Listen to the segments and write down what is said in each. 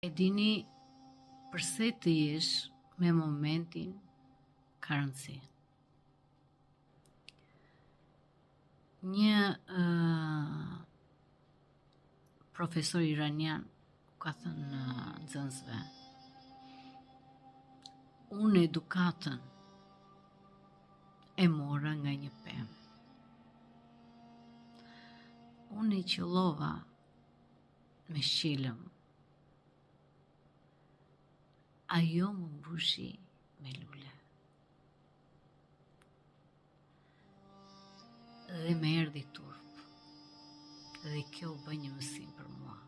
E dini përse të jesh me momentin ka rëndësi. Një profesor iranian ka thënë nxënësve, unë edukatën e mora nga një pemë. Unë i qëllova me shqilëm. Ajo më mbushi me lule. Dhe me erdhi turp. Dhe kjo u bë një mësim për mua.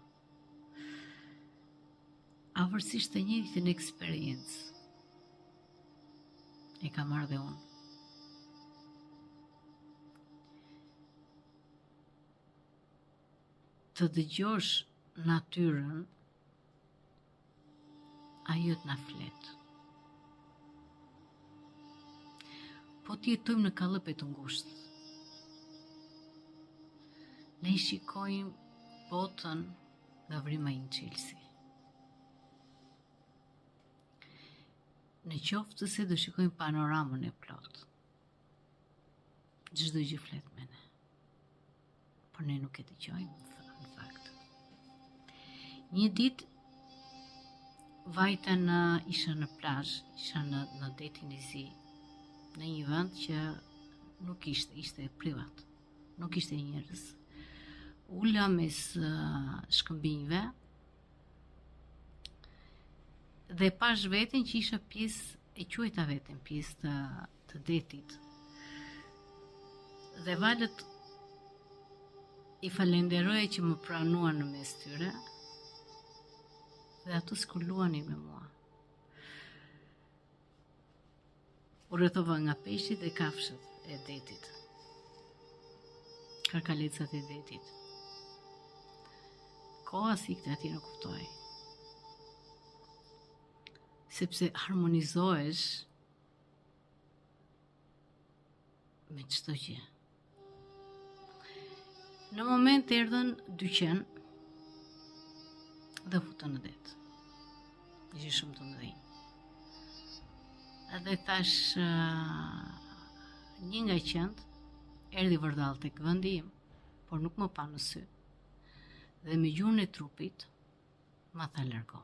Avërsisht të njëjtën eksperiencë e kam marrë dhe unë. Të dëgjosh natyrën, ajo t'na flet. Po t'jetojmë në kallape të ngushtë. Ne i shikojmë botën nga vrimë i Chelsea. Në qoftë se do shikojmë panoramën e plot, çdo gjë flet me ne. Por ne nuk e dëgjojmë në fakt. Një ditë isha në plazh, isha në detin e zi, në një vend që nuk ishte privat, nuk ishte njerëz. Ula mes shkëmbinjve dhe pash veten që isha pjesë, e quajta veten pjesë të detit. Dhe valët i falenderoja që më pranuan në mes tyre, dhe ato s'kulluanin me mua. U rrethova nga peshqit dhe kafshët e detit. Karkalecat e detit. Koha si këtë ati nuk kuptoj. Sepse harmonizohesh me çdo gjë. Në moment erdhën dy qen dhe futën në det. Ishte shumë të mëdhenj. Edhe thash, një nga qent erdhi vërdall tek vendi im, por nuk më pa në sy. Dhe me gjuhën e trupit ma tha largo.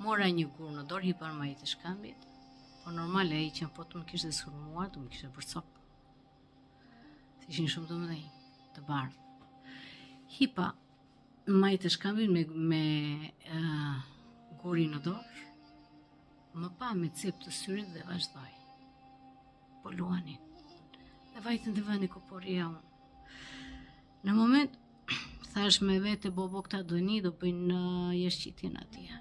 Mora një gur në dorë, hipa majit e shkambit, por normal ai që po të më kishte sulmuar, të më kishte përcop. Se ishin shumë të mëdhenj, të bardhë. Hipa majit e shkambit me gurin në dorë, më pa me cep të syrit dhe vazhdoj. Po luanin. Dhe vajtën të vëni ku porria unë. Në moment, thash me vete bobo këta dojni, do bëjnë jeshqitjen atje.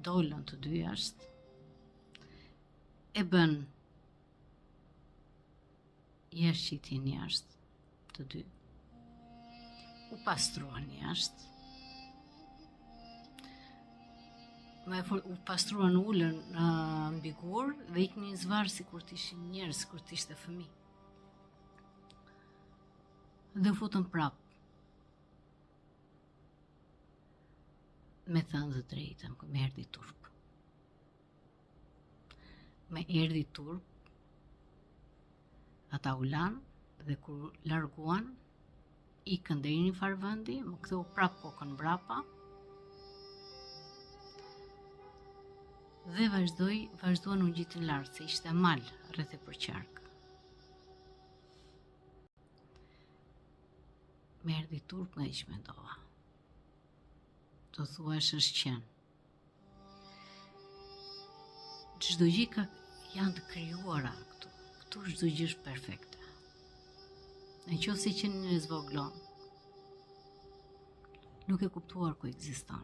Dolën të dy jashtë, e bën jeshqitjen jashtë të dy. U pastruan jashtë. U pastruan ullën mbi gur dhe iknin zvarë si kur t'ishin njerëz, si kur t'ishte fëmijë. Dhe u futën prapë. Me thënë dhe drejtën, me erdhi turp. Me erdhi turp, ata u lanë dhe kur larguan, ikën deri në një farë vendi, më ktheu prapë kokën mbrapa. Dhe vazhduan u ngjitën lart, se ishte mal rreth e përqark. Me erdhi turp nga ish mendova. Do thuash është qen. Çdo gjë janë të krijuara këtu. Këtu çdo gjë është perfekte. Në qoftë se qenin e zvoglon, nuk e kuptuar ku ekziston.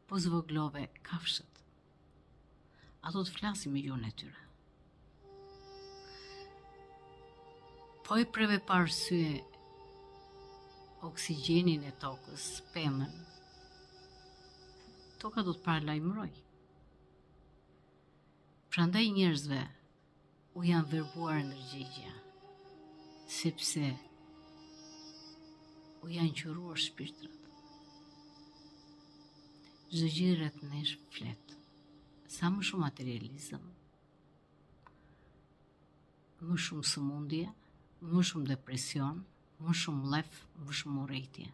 Po zvoglove kafshët. Ato të flasin me gjuhën e tyre. Po i preve pa arsye oksigjenin e tokës, pemën, toka do të paralajmëroj. Prandaj njerëzve u janë verbuar ndërgjegja, sepse u janë qëruar shpirtrat. Çdo gjë rreth nesh flet. Sa më shumë materializëm, më shumë sëmundje, më shumë depresion, më shumë lef, më shumë urrejtje.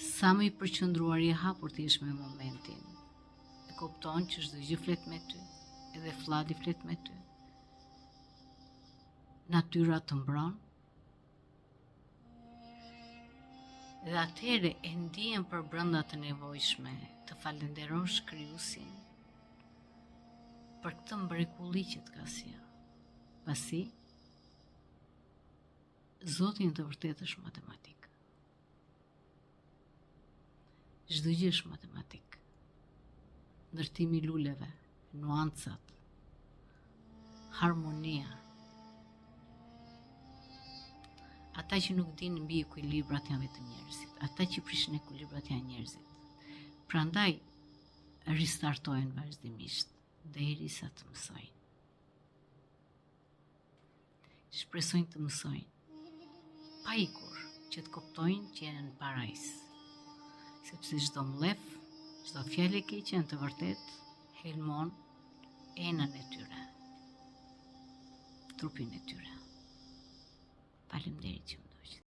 Sa më i përqendruar je hapur ti jesh me momentin, e kupton që çdo gjë flet me ty, edhe flladi flet me ty. Natyra të mbron. Dhe atëherë e ndihen për brenda të nevojshme të falenderosh Krijuesin për këtë mrekulli që të ka sjellë. Pasi Zoti në të vërtetë është matematik. Çdo gjë është matematik. Ndërtimi i luleve, nuancat, harmonia. Ata që nuk dinë mbi ekuilibrat janë vetëm njerëzit. Ata që prishin ekuilibrat janë njerëzit. Prandaj ristartojnë vazhdimisht derisa të mësojnë. Shpresojnë të mësojnë. Pa ikur që të kuptojnë që janë në parajs. Sepse çdo mlef, çdo fjalë e keqe në të vërtetë helmon enën e tyre, trupin e tyre. Faleminderit që